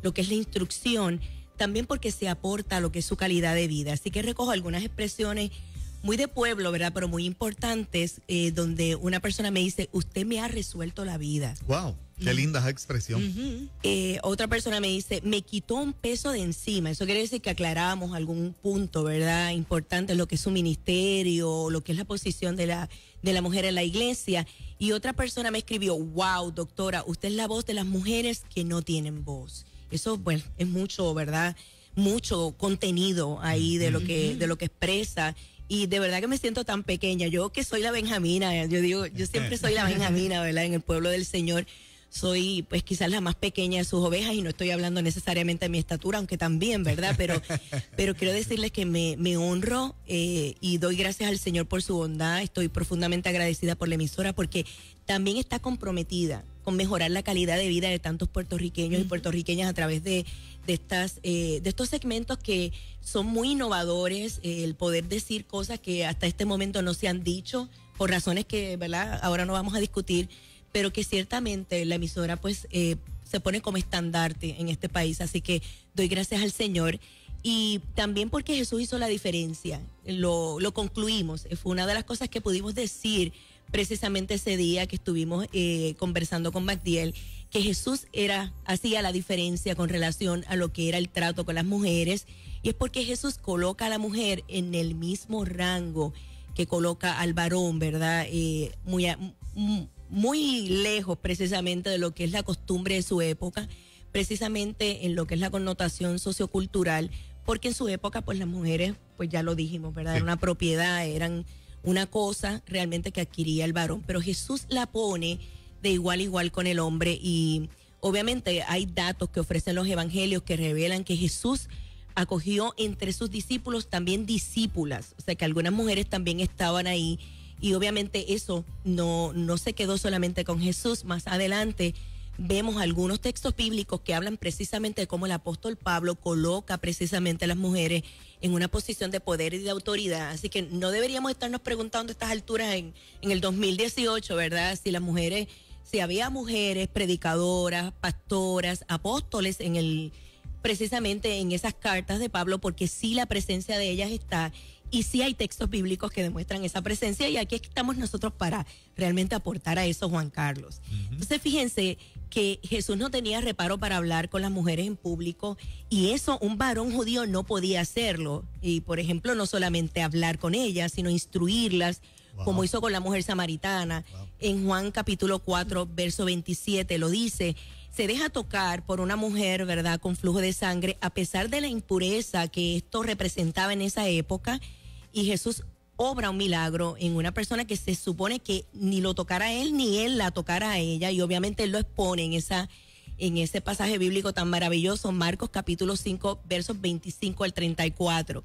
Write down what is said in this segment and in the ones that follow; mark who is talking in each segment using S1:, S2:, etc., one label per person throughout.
S1: lo que es la instrucción, también porque se aporta a lo que es su calidad de vida. Así que recojo algunas expresiones muy de pueblo, ¿verdad? Pero muy importantes, donde una persona me dice, usted me ha resuelto la vida.
S2: Wow, qué linda esa expresión.
S1: Otra persona me dice, me quitó un peso de encima. Eso quiere decir que aclaramos algún punto, ¿verdad? Importante, lo que es su ministerio, lo que es la posición de la mujer en la iglesia. Y otra persona me escribió, wow, doctora, usted es la voz de las mujeres que no tienen voz. Eso, bueno, es mucho, ¿verdad? Mucho contenido ahí de lo que expresa. Y de verdad que me siento tan pequeña. Yo que soy la Benjamina, yo digo, yo siempre soy la Benjamina, ¿verdad? En el pueblo del Señor soy pues quizás la más pequeña de sus ovejas, y no estoy hablando necesariamente de mi estatura, aunque también, ¿verdad? Pero quiero decirles que me honro y doy gracias al Señor por su bondad. Estoy profundamente agradecida por la emisora, porque también está comprometida con mejorar la calidad de vida de tantos puertorriqueños y puertorriqueñas a través de estos segmentos que son muy innovadores, el poder decir cosas que hasta este momento no se han dicho, por razones que, ¿verdad?, ahora no vamos a discutir, pero que ciertamente la emisora pues se pone como estandarte en este país. Así que doy gracias al Señor, y también porque Jesús hizo la diferencia. Lo concluimos, fue una de las cosas que pudimos decir precisamente ese día que estuvimos conversando con Magdiel, que Jesús hacía la diferencia con relación a lo que era el trato con las mujeres, y es porque Jesús coloca a la mujer en el mismo rango que coloca al varón, ¿verdad? Muy lejos precisamente de lo que es la costumbre de su época, precisamente en lo que es la connotación sociocultural, porque en su época pues las mujeres, pues ya lo dijimos, ¿verdad? Sí. Era una propiedad, eran una cosa realmente que adquiría el varón, pero Jesús la pone de igual a igual con el hombre. Y obviamente hay datos que ofrecen los evangelios que revelan que Jesús acogió entre sus discípulos también discípulas, o sea que algunas mujeres también estaban ahí, y obviamente eso no se quedó solamente con Jesús. Más adelante vemos algunos textos bíblicos que hablan precisamente de cómo el apóstol Pablo coloca precisamente a las mujeres en una posición de poder y de autoridad. Así que no deberíamos estarnos preguntando a estas alturas en el 2018, ¿verdad? Si había mujeres predicadoras, pastoras, apóstoles precisamente en esas cartas de Pablo, porque sí la presencia de ellas está, y sí hay textos bíblicos que demuestran esa presencia, y aquí estamos nosotros para realmente aportar a eso, Juan Carlos. Entonces fíjense que Jesús no tenía reparo para hablar con las mujeres en público, y eso un varón judío no podía hacerlo. Y por ejemplo, no solamente hablar con ellas, sino instruirlas, como hizo con la mujer samaritana. En Juan capítulo 4, verso 27 lo dice: se deja tocar por una mujer, ¿verdad?, con flujo de sangre, a pesar de la impureza que esto representaba en esa época, y Jesús obra un milagro en una persona que se supone que ni lo tocara a él, ni él la tocara a ella, y obviamente él lo expone en ese pasaje bíblico tan maravilloso, Marcos capítulo 5, versos 25 al 34.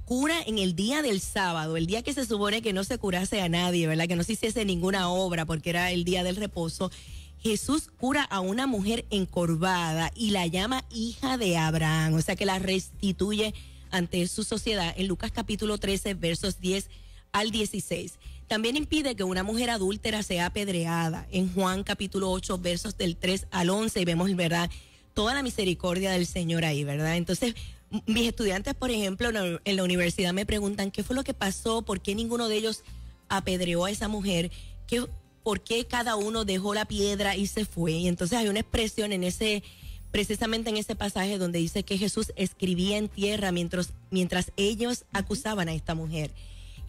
S1: Cura en el día del sábado, el día que se supone que no se curase a nadie, ¿verdad?, que no se hiciese ninguna obra porque era el día del reposo. Jesús cura a una mujer encorvada y la llama hija de Abraham, o sea que la restituye ante su sociedad, en Lucas capítulo 13, versos 10 al 16. También impide que una mujer adúltera sea apedreada, en Juan capítulo 8, versos del 3 al 11, y vemos, ¿verdad?, toda la misericordia del Señor ahí, ¿verdad? Entonces, mis estudiantes, por ejemplo, en la universidad me preguntan qué fue lo que pasó, por qué ninguno de ellos apedreó a esa mujer, por qué cada uno dejó la piedra y se fue. Y entonces hay una expresión precisamente en ese pasaje donde dice que Jesús escribía en tierra mientras ellos acusaban a esta mujer.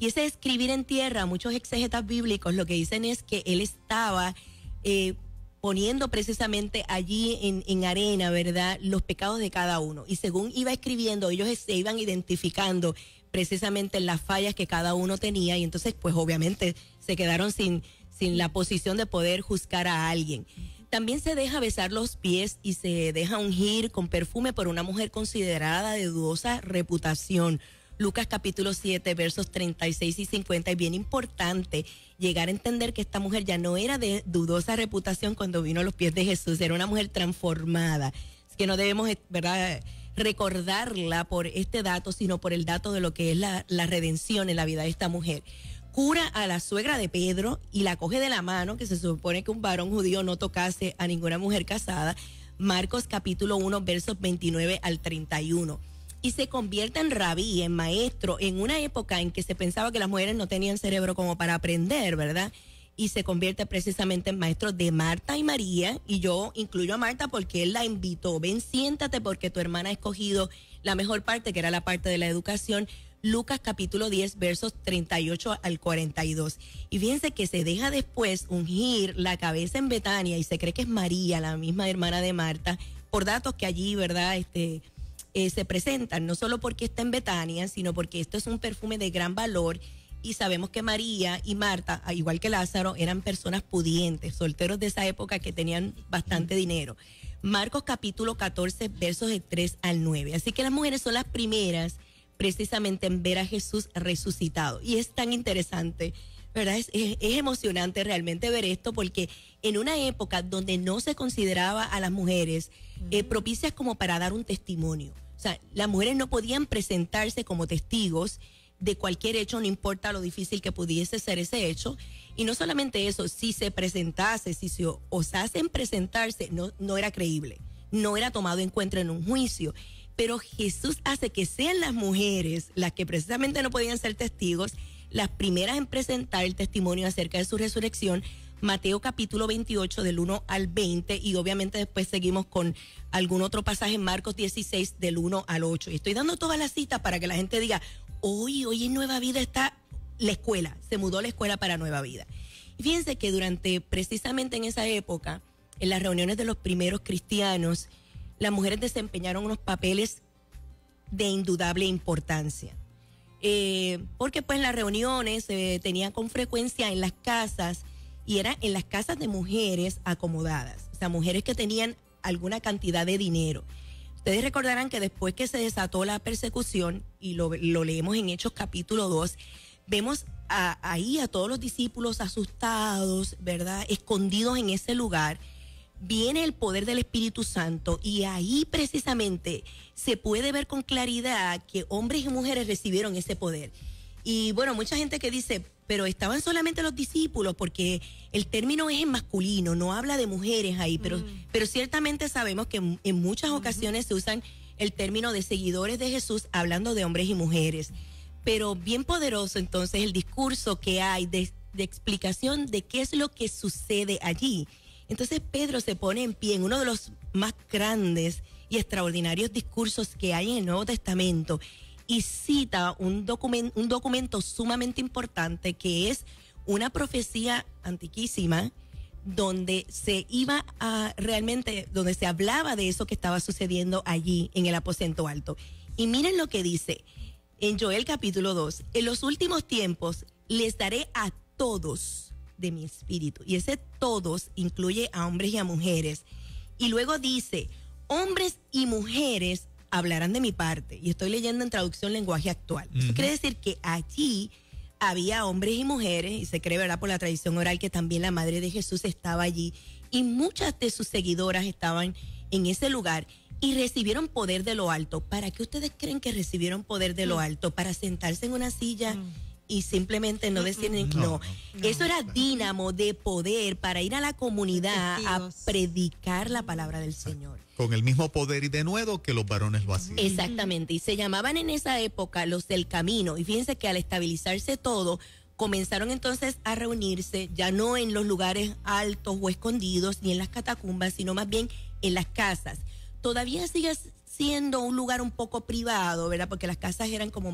S1: Y ese escribir en tierra, muchos exégetas bíblicos lo que dicen es que él estaba poniendo precisamente allí en arena, ¿verdad?, los pecados de cada uno. Y según iba escribiendo, ellos se iban identificando precisamente las fallas que cada uno tenía, y entonces pues obviamente se quedaron sin la posición de poder juzgar a alguien. También se deja besar los pies y se deja ungir con perfume por una mujer considerada de dudosa reputación. Lucas capítulo 7, versos 36 y 50. Es bien importante llegar a entender que esta mujer ya no era de dudosa reputación cuando vino a los pies de Jesús, era una mujer transformada. Es que no debemos, ¿verdad?, recordarla por este dato, sino por el dato de lo que es la redención en la vida de esta mujer. Cura a la suegra de Pedro y la coge de la mano, que se supone que un varón judío no tocase a ninguna mujer casada, Marcos capítulo 1, versos 29 al 31. Y se convierte en rabí, en maestro, en una época en que se pensaba que las mujeres no tenían cerebro como para aprender, ¿verdad? Y se convierte precisamente en maestro de Marta y María. Y yo incluyo a Marta porque él la invitó. Ven, siéntate porque tu hermana ha escogido la mejor parte, que era la parte de la educación. Lucas capítulo 10, versos 38 al 42. Y fíjense que se deja después ungir la cabeza en Betania y se cree que es María, la misma hermana de Marta, por datos que allí, ¿verdad?, se presentan, no solo porque está en Betania, sino porque esto es un perfume de gran valor y sabemos que María y Marta, igual que Lázaro, eran personas pudientes, solteros de esa época que tenían bastante dinero. Marcos capítulo 14, versos de 3 al 9. Así que las mujeres son las primeras precisamente en ver a Jesús resucitado. Y es tan interesante, ¿verdad? Es emocionante realmente ver esto porque en una época donde no se consideraba a las mujeres propicias como para dar un testimonio. O sea, las mujeres no podían presentarse como testigos de cualquier hecho, no importa lo difícil que pudiese ser ese hecho. Y no solamente eso, si se presentase, si se osasen presentarse, no era creíble, no era tomado en cuenta en un juicio. Pero Jesús hace que sean las mujeres, las que precisamente no podían ser testigos, las primeras en presentar el testimonio acerca de su resurrección. Mateo capítulo 28 del 1 al 20 y obviamente después seguimos con algún otro pasaje en Marcos 16 del 1 al 8. Y estoy dando todas las citas para que la gente diga, hoy en Nueva Vida está la escuela, se mudó la escuela para Nueva Vida. Y fíjense que precisamente en esa época, en las reuniones de los primeros cristianos, las mujeres desempeñaron unos papeles de indudable importancia. Porque pues las reuniones se tenían con frecuencia en las casas y era en las casas de mujeres acomodadas, o sea, mujeres que tenían alguna cantidad de dinero. Ustedes recordarán que después que se desató la persecución, y lo leemos en Hechos capítulo 2, vemos ahí a todos los discípulos asustados, ¿verdad?, escondidos en ese lugar. Viene el poder del Espíritu Santo y ahí precisamente se puede ver con claridad que hombres y mujeres recibieron ese poder. Y bueno, mucha gente que dice, pero estaban solamente los discípulos, porque el término es en masculino, no habla de mujeres ahí, pero ciertamente sabemos que en muchas ocasiones se usan el término de seguidores de Jesús hablando de hombres y mujeres. Pero bien poderoso entonces el discurso que hay de explicación de qué es lo que sucede allí. Entonces Pedro se pone en pie en uno de los más grandes y extraordinarios discursos que hay en el Nuevo Testamento y cita un documento sumamente importante que es una profecía antiquísima donde se iba a donde se hablaba de eso que estaba sucediendo allí en el aposento alto. Y miren lo que dice en Joel capítulo 2, en los últimos tiempos les daré a todos de mi espíritu. Y ese todos incluye a hombres y a mujeres. Y luego dice, hombres y mujeres hablarán de mi parte. Y estoy leyendo en traducción lenguaje actual. Eso quiere decir que allí había hombres y mujeres, y se cree, ¿verdad?, por la tradición oral que también la madre de Jesús estaba allí. Y muchas de sus seguidoras estaban en ese lugar y recibieron poder de lo alto. ¿Para qué ustedes creen que recibieron poder de lo alto? ¿Para sentarse en una silla y simplemente no decir no? Eso era dínamo de poder para ir a la comunidad a predicar la palabra del Señor.
S2: Con el mismo poder y denuedo que los varones lo hacían.
S1: Exactamente, y se llamaban en esa época los del camino. Y fíjense que al estabilizarse todo, comenzaron entonces a reunirse ya no en los lugares altos o escondidos ni en las catacumbas, sino más bien en las casas. Todavía sigue siendo un lugar un poco privado, ¿verdad? Porque las casas eran como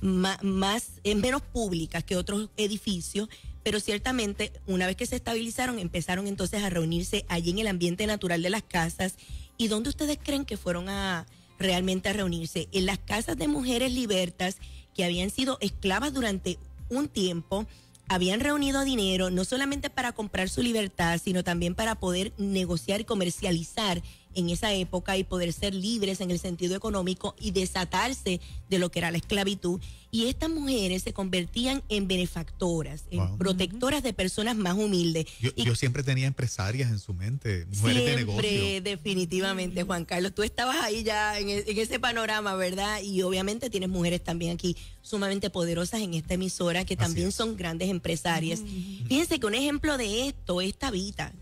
S1: menos públicas que otros edificios, pero ciertamente una vez que se estabilizaron empezaron entonces a reunirse allí en el ambiente natural de las casas. ¿Y dónde ustedes creen que fueron realmente a reunirse? En las casas de mujeres libertas que habían sido esclavas durante un tiempo, habían reunido dinero no solamente para comprar su libertad, sino también para poder negociar y comercializar en esa época y poder ser libres en el sentido económico y desatarse de lo que era la esclavitud. Y estas mujeres se convertían en benefactoras, en protectoras de personas más humildes.
S2: Yo siempre tenía empresarias en su mente, mujeres de negocio.
S1: Siempre, definitivamente, Juan Carlos. Tú estabas ahí ya en ese panorama, ¿verdad? Y obviamente tienes mujeres también aquí sumamente poderosas en esta emisora que también son grandes empresarias. Fíjense que un ejemplo de esto es Tabita,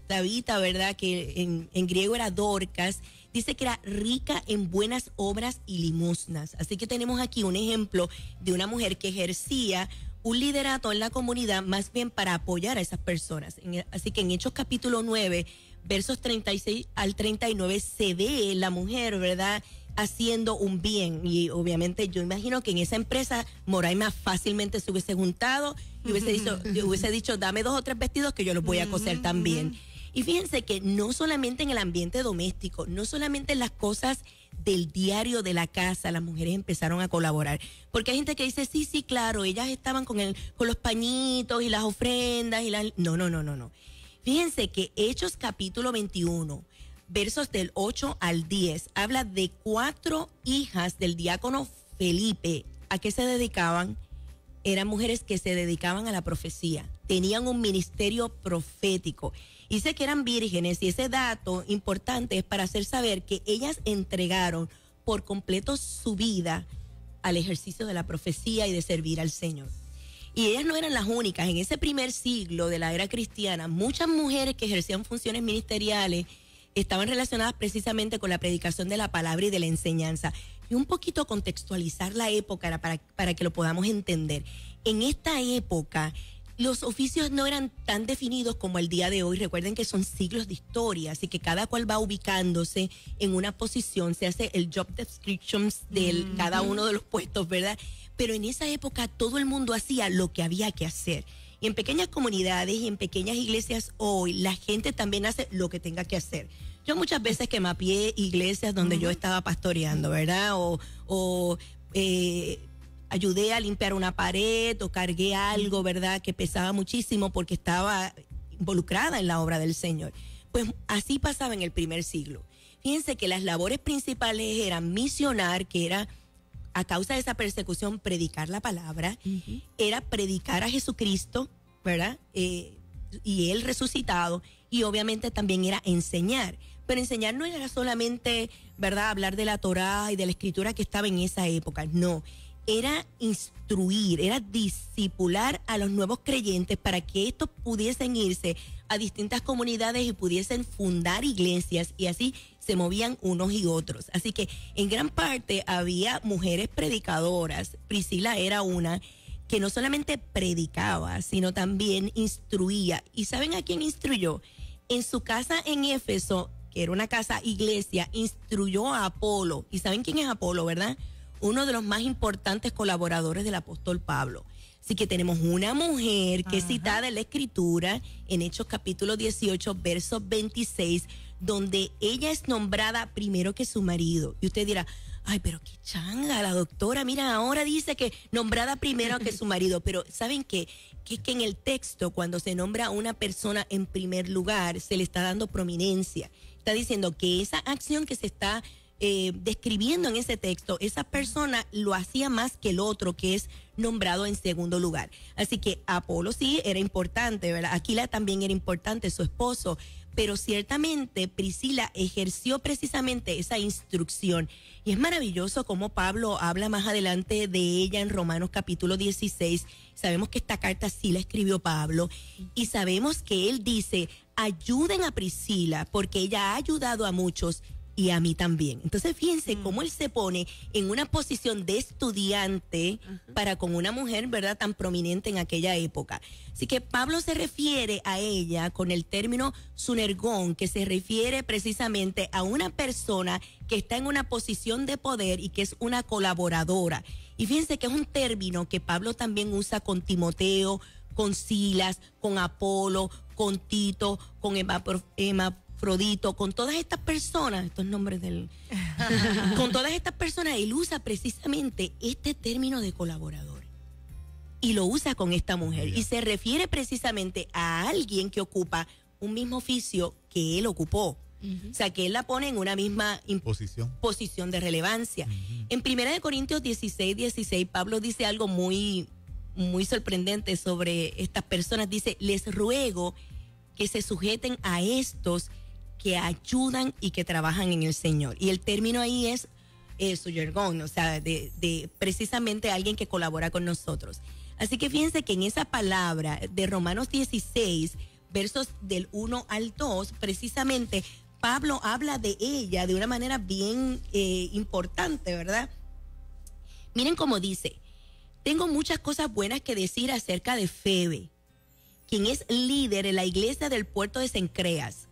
S1: ¿verdad? Que en griego era Dorcas. épocas, dice que era rica en buenas obras y limosnas. Así que tenemos aquí un ejemplo de una mujer que ejercía un liderato en la comunidad más bien para apoyar a esas personas. Así que en Hechos capítulo 9, versos 36 al 39, se ve la mujer, ¿verdad?, haciendo un bien. Y obviamente yo imagino que en esa empresa Moraima fácilmente se hubiese juntado y hubiese dicho, dame 2 o 3 vestidos que yo los voy a coser también. Y fíjense que no solamente en el ambiente doméstico, no solamente en las cosas del diario de la casa, las mujeres empezaron a colaborar. Porque hay gente que dice, sí, claro, ellas estaban con los pañitos y las ofrendas y las... No. Fíjense que Hechos capítulo 21, versos del 8 al 10, habla de 4 hijas del diácono Felipe. ¿A qué se dedicaban? Eran mujeres que se dedicaban a la profecía, tenían un ministerio profético. Dice que eran vírgenes y ese dato importante es para hacer saber que ellas entregaron por completo su vida al ejercicio de la profecía y de servir al Señor. Y ellas no eran las únicas. En ese primer siglo de la era cristiana, muchas mujeres que ejercían funciones ministeriales estaban relacionadas precisamente con la predicación de la palabra y de la enseñanza. Y un poquito contextualizar la época era para que lo podamos entender. En esta época, los oficios no eran tan definidos como el día de hoy. Recuerden que son siglos de historia, así que cada cual va ubicándose en una posición. Se hace el job descriptions de cada uno de los puestos, ¿verdad? Pero en esa época todo el mundo hacía lo que había que hacer. Y en pequeñas comunidades y en pequeñas iglesias hoy, la gente también hace lo que tenga que hacer. Yo muchas veces que mapeé iglesias donde yo estaba pastoreando, ¿verdad? O ayudé a limpiar una pared o cargué algo, ¿verdad?, que pesaba muchísimo porque estaba involucrada en la obra del Señor. Pues así pasaba en el primer siglo. Fíjense que las labores principales eran misionar, que era a causa de esa persecución predicar la palabra, era predicar a Jesucristo, ¿verdad?, y Él resucitado, y obviamente también era enseñar. Pero enseñar no era solamente, ¿verdad?, hablar de la Torá y de la escritura que estaba en esa época, no. Era instruir, era discipular a los nuevos creyentes para que estos pudiesen irse a distintas comunidades y pudiesen fundar iglesias y así se movían unos y otros. Así que en gran parte había mujeres predicadoras. Priscila era una que no solamente predicaba, sino también instruía. ¿Y saben a quién instruyó? En su casa en Éfeso, que era una casa iglesia, instruyó a Apolo. ¿Y saben quién es Apolo, verdad? Uno de los más importantes colaboradores del apóstol Pablo. Así que tenemos una mujer que es citada en la Escritura, en Hechos capítulo 18, verso 26, donde ella es nombrada primero que su marido. Y usted dirá, ay, pero qué changa la doctora, mira, ahora dice que nombrada primero que su marido. Pero ¿saben qué? Que es que en el texto, cuando se nombra a una persona en primer lugar, se le está dando prominencia. Está diciendo que esa acción que se está describiendo en ese texto, esa persona lo hacía más que el otro que es nombrado en segundo lugar. Así que Apolo sí era importante, ¿verdad? Aquila también era importante, su esposo, pero ciertamente Priscila ejerció precisamente esa instrucción. Y es maravilloso cómo Pablo habla más adelante de ella en Romanos capítulo 16. Sabemos que esta carta sí la escribió Pablo y sabemos que él dice, ayuden a Priscila porque ella ha ayudado a muchos y a mí también. Entonces fíjense cómo él se pone en una posición de estudiante para con una mujer, ¿verdad?, tan prominente en aquella época. Así que Pablo se refiere a ella con el término sunergón, que se refiere precisamente a una persona que está en una posición de poder y que es una colaboradora. Y fíjense que es un término que Pablo también usa con Timoteo, con Silas, con Apolo, con Tito, con Epafrodito, con todas estas personas, estos nombres con todas estas personas, él usa precisamente este término de colaborador. Y lo usa con esta mujer. Y se refiere precisamente a alguien que ocupa un mismo oficio que él ocupó. O sea, que él la pone en una misma posición de relevancia. En 1 Corintios 16, Pablo dice algo muy, muy sorprendente sobre estas personas. Dice, les ruego que se sujeten a estos que ayudan y que trabajan en el Señor. Y el término ahí es sunergón, o sea, de precisamente alguien que colabora con nosotros. Así que fíjense que en esa palabra de Romanos 16, versos del 1 al 2, precisamente Pablo habla de ella de una manera bien importante, ¿verdad? Miren cómo dice: tengo muchas cosas buenas que decir acerca de Febe, quien es líder en la iglesia del puerto de Cencreas.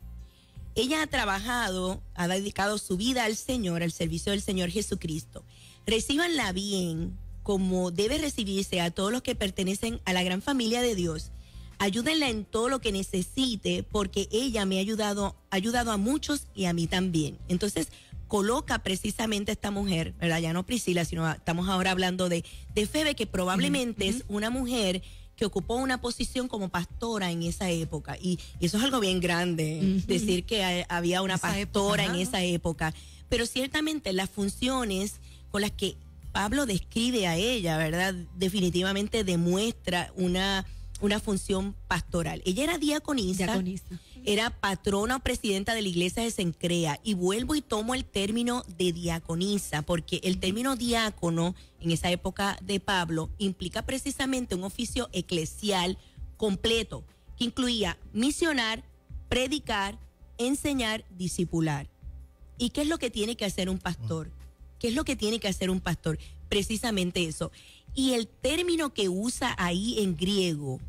S1: Ella ha trabajado, ha dedicado su vida al Señor, al servicio del Señor Jesucristo. Recíbanla bien, como debe recibirse a todos los que pertenecen a la gran familia de Dios. Ayúdenla en todo lo que necesite, porque ella me ha ayudado a muchos y a mí también. Entonces, coloca precisamente a esta mujer, ¿verdad? Ya no Priscila, sino estamos ahora hablando de Febe, que probablemente es una mujer que ocupó una posición como pastora en esa época. Y eso es algo bien grande, decir que había una pastora en esa época. Pero ciertamente las funciones con las que Pablo describe a ella, ¿verdad? Definitivamente demuestra una función pastoral. Ella era diaconisa. Era patrona o presidenta de la iglesia de Cencrea. Y vuelvo y tomo el término de diaconisa, porque el término diácono en esa época de Pablo implica precisamente un oficio eclesial completo, que incluía misionar, predicar, enseñar, discipular. ¿Y qué es lo que tiene que hacer un pastor? ¿Qué es lo que tiene que hacer un pastor? Precisamente eso. Y el término que usa ahí en griego,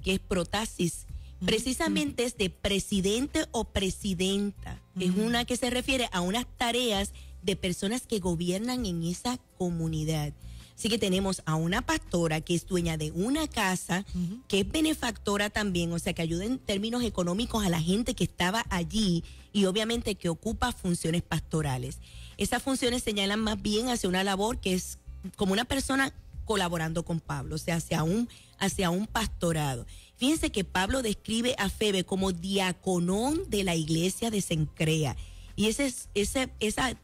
S1: que es protasis, precisamente es de presidente o presidenta. Es una que se refiere a unas tareas de personas que gobiernan en esa comunidad. Así que tenemos a una pastora que es dueña de una casa, que es benefactora también, o sea, que ayuda en términos económicos a la gente que estaba allí y obviamente que ocupa funciones pastorales. Esas funciones señalan más bien hacia una labor que es como una persona colaborando con Pablo, o sea, hacia un pastorado. Fíjense que Pablo describe a Febe como diaconón de la iglesia de Cencrea. Y ese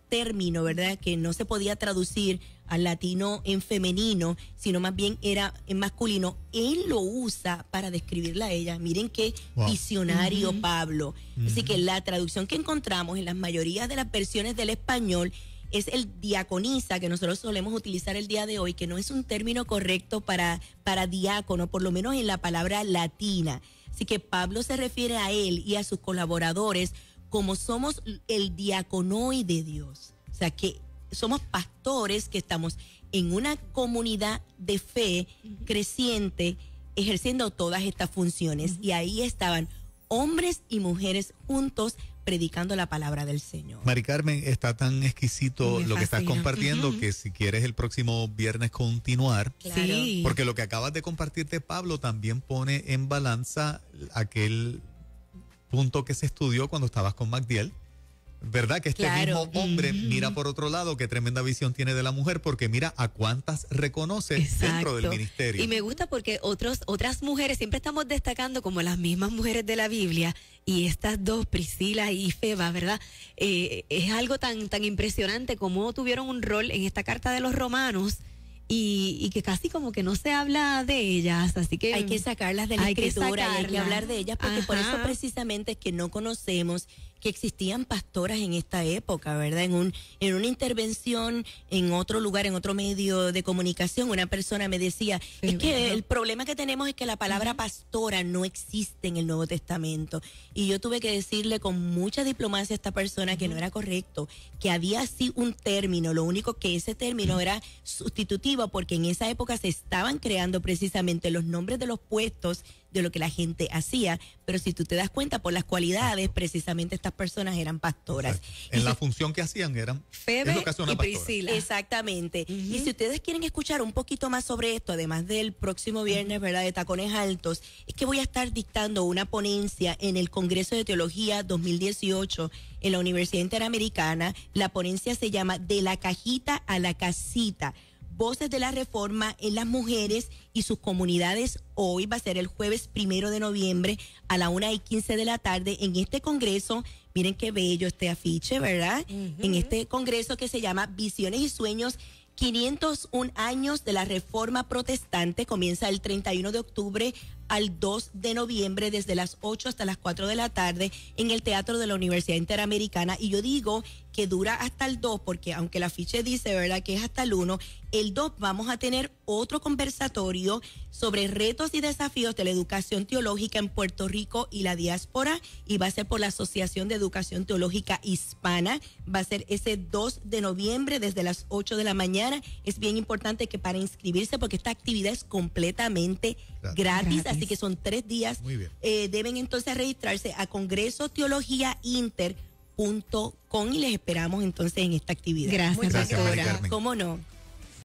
S1: término, ¿verdad?, que no se podía traducir al latino en femenino, sino más bien era en masculino, él lo usa para describirla a ella. Miren qué visionario Pablo. Así que la traducción que encontramos en las mayorías de las versiones del español es el diaconisa, que nosotros solemos utilizar el día de hoy, que no es un término correcto para diácono, por lo menos en la palabra latina. Así que Pablo se refiere a él y a sus colaboradores como somos el diaconoi de Dios. O sea, que somos pastores que estamos en una comunidad de fe creciente, ejerciendo todas estas funciones. Y ahí estaban hombres y mujeres juntos predicando la palabra del Señor.
S2: Mari Carmen, está tan exquisito lo que estás compartiendo que si quieres el próximo viernes continuar,
S1: Claro.
S2: porque lo que acabas de compartirte, Pablo, también pone en balanza aquel punto que se estudió cuando estabas con Magdiel, ¿verdad? Que este mismo hombre mira por otro lado, qué tremenda visión tiene de la mujer, porque mira a cuántas reconoce dentro del ministerio.
S3: Y me gusta porque otras mujeres, siempre estamos destacando como las mismas mujeres de la Biblia, y estas dos, Priscila y Feba, ¿verdad? Es algo tan impresionante como tuvieron un rol en esta carta de los Romanos, y que casi como que no se habla de ellas, así que
S1: hay que sacarlas de la escritura, hay que hablar de ellas, porque por eso precisamente es que no conocemos que existían pastoras en esta época, ¿verdad? En una intervención en otro lugar, en otro medio de comunicación, una persona me decía, es que el problema que tenemos es que la palabra pastora no existe en el Nuevo Testamento. Y yo tuve que decirle con mucha diplomacia a esta persona que no era correcto, que había sí un término, lo único que ese término era sustitutivo, porque en esa época se estaban creando precisamente los nombres de los puestos de lo que la gente hacía, pero si tú te das cuenta por las cualidades, precisamente estas personas eran pastoras.
S2: En la función que hacían eran
S3: Febe y Priscila.
S1: Exactamente. Y si ustedes quieren escuchar un poquito más sobre esto, además del próximo viernes, ¿verdad?, de Tacones Altos, es que voy a estar dictando una ponencia en el Congreso de Teología 2018 en la Universidad Interamericana. La ponencia se llama De la cajita a la casita: Voces de la Reforma en las mujeres y sus comunidades. Hoy va a ser el jueves 1 de noviembre a la 1:15 de la tarde en este congreso. Miren qué bello este afiche, ¿verdad? En este congreso que se llama Visiones y Sueños, 501 años de la Reforma Protestante. Comienza el 31 de octubre al 2 de noviembre desde las 8 hasta las 4 de la tarde en el Teatro de la Universidad Interamericana. Y yo digo que dura hasta el 2 porque aunque el afiche dice, ¿verdad?, que es hasta el 1, el 2 vamos a tener otro conversatorio sobre retos y desafíos de la educación teológica en Puerto Rico y la diáspora, y va a ser por la Asociación de Educación Teológica Hispana. Va a ser ese 2 de noviembre desde las 8 de la mañana. Es bien importante que para inscribirse, porque esta actividad es completamente gratis. Así que son 3 días.
S2: Muy bien.
S1: Deben entonces registrarse a congresoteologiainter.com y les esperamos entonces en esta actividad.
S3: Gracias,
S2: Gracias,
S3: pastora.
S2: Carmen.
S1: ¿Cómo no?